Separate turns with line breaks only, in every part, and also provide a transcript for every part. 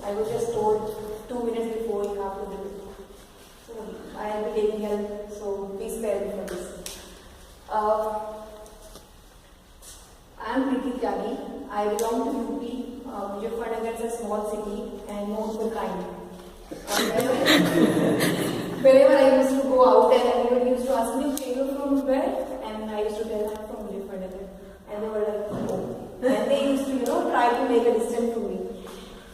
I was just told 2 minutes before you have to do it. So I am taking help, so please spare me for this. I am Preeti Tyagi. I belong to UP. Muzaffarnagar is a small city and known for kind. Wherever I used to go out and everybody used to ask me, okay, you're from where? And I used to tell them I'm from Muzaffarnagar. And they were like, oh. And they used to, try to make a distance to me.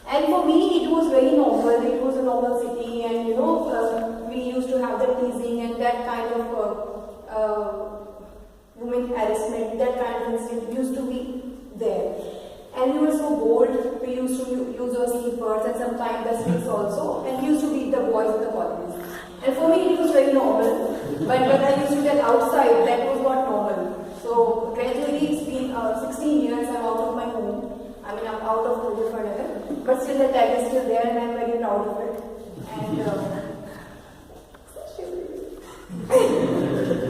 And for me, it was very normal. It was a normal city, and we used to have the teasing and that kind of women harassment, that kind of incident used to be there. And we were so bold. We used to use our slippers and sometimes the sticks also, and we used to beat the boys in the colleges. And for me, it was very normal. But when I used to get outside, that was not normal. So gradually, it's been 16 years. I'm out of my home. I'm out of Muzaffarnagar, but still the tag is still there, and I'm very proud of it. And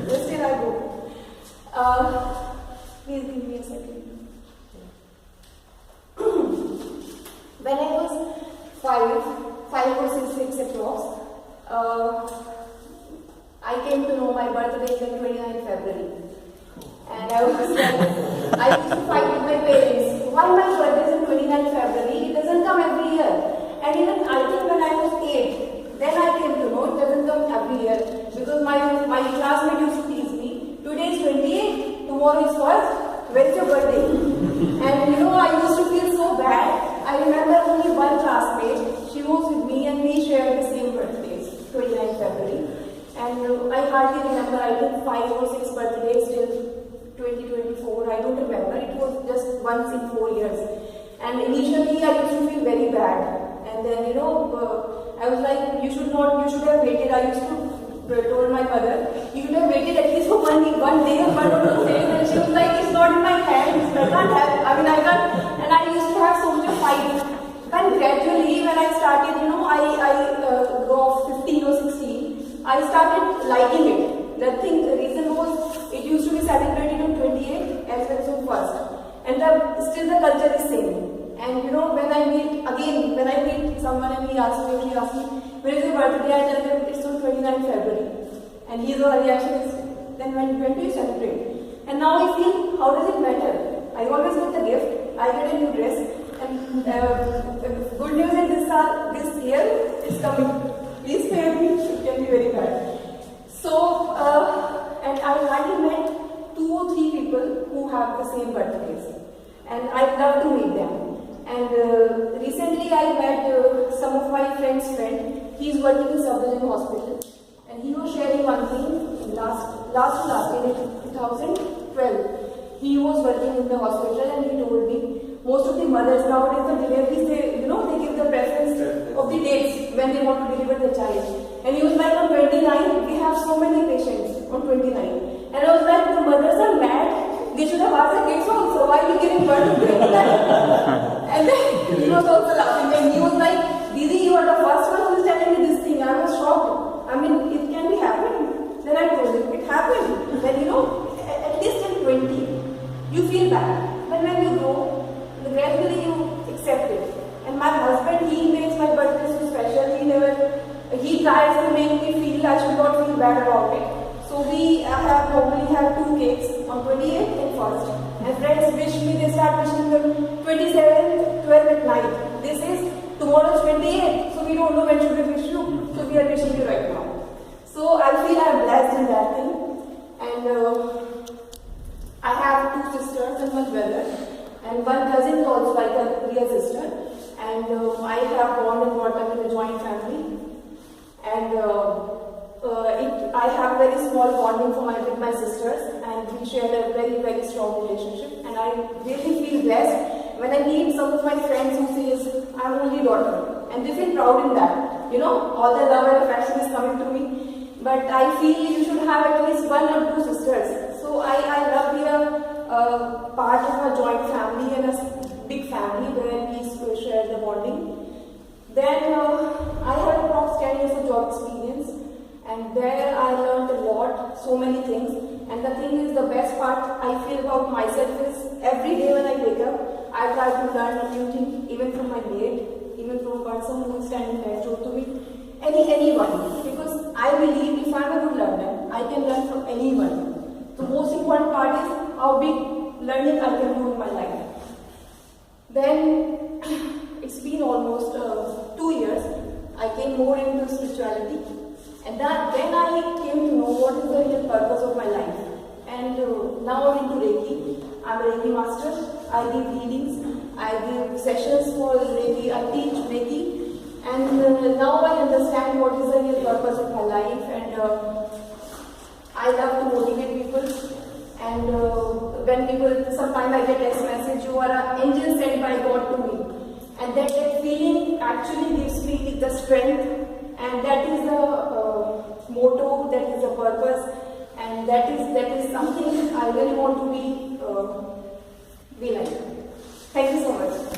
still I go. Please give me a second. When I was 5 or 6 approx, I came to know my birthday is on 29th February. And I was like, I used to fight with my parents. Why my birthday is on 29th February? It doesn't come every year. And even I think when I was 8, then I came to know it doesn't come every year. Because my classmate used to tease me, today is 28, tomorrow is 1st, when is your birthday? And I used to feel so bad. I remember only one classmate, she was with me and we shared the same birthdays, 29th February. And I hardly remember, I think 5 or 6 birthdays till 2024, I don't remember, it was just once in 4 years. And initially I used to feel very bad. And then, I was like, you should have waited. I used to told my mother, you should have waited at least for one day, but don't say. And she was like, it's not in my hands, I can't. And I used to have so much of fight. But gradually, when I started, I grew of 15 or 16, I started liking it. The reason was, it used to be celebrated on 28th as well as on 1st. And still the culture is same. And when I meet someone and she asks me, when is your birthday? I tell them it's on 29th February. And his or her reaction is, then when do you celebrate? And now I feel, how does it matter? I always get the gift, I get a new dress. And good news is this year is coming. Please spare me, it can be very bad. So, and I hardly met 2 or 3 people who have the same birthdays. And I'd love to meet them. And recently I met some of my friend's friend. He's working in Safdarjung Hospital. And he was sharing one thing last year in 2012. He was working in the hospital and he told me, most of the mothers nowadays, the deliveries, they give the preference of the dates when they want to deliver the child. And he was like, on 29, we have so many patients on 29. And I was like, the mothers are mad. They should have asked the kids also, why are you giving birth to 29? And then he was also laughing. And he was like, Didi, you are the first one who is telling me this thing. I was shocked. It can be happened. Then I told him, it happened. Then at least till 20, you feel bad. But when you grow, gradually you accept it. And my husband, he makes my birthday so special. He tries to make me feel I should not feel bad about it. So we normally have 2 cakes on 28th and 1st. And friends wish me, they start wishing them 27th, 12th at night. This is tomorrow is 28th, so we don't know when should we wish you. So we are wishing you right now. So I feel I am blessed in that thing. And I have 2 sisters and 1 brother. And 1 cousin is also like a real sister. And I have born and brought up in a joint family. And I have very small bonding with my sisters, and we share a very, very strong relationship. And I really feel blessed when I meet some of my friends who say, I'm only daughter. And they feel proud in that. All the love and affection is coming to me. But I feel you should have at least 1 or 2 sisters. So I love being a part of a joint family and a big family where we share the bonding. Then I had approximately 10 years of job experience, and there I learned a lot, so many things. And the thing is, the best part I feel about myself is every day when I wake up, I try to learn a new thing, even from my maid. even from a person who is standing next door to me, anyone. Because I believe if I am a good learner, I can learn from anyone. The most important part is how big learning I can do in my life. Then it's been almost 2 years. I came more into spirituality, and then I came to know what is the real purpose of my life. And now I'm into Reiki. I'm a Reiki master. I give readings. I give sessions for Reiki. I teach Reiki. And now I understand what is the real purpose of my life. And I love to motivate people. And when people, sometimes I get text message, you are an angel sent by God to me. And that feeling actually gives me the strength. And that is the motto, that is the purpose. And that is something I really want to be like. Thank you so much.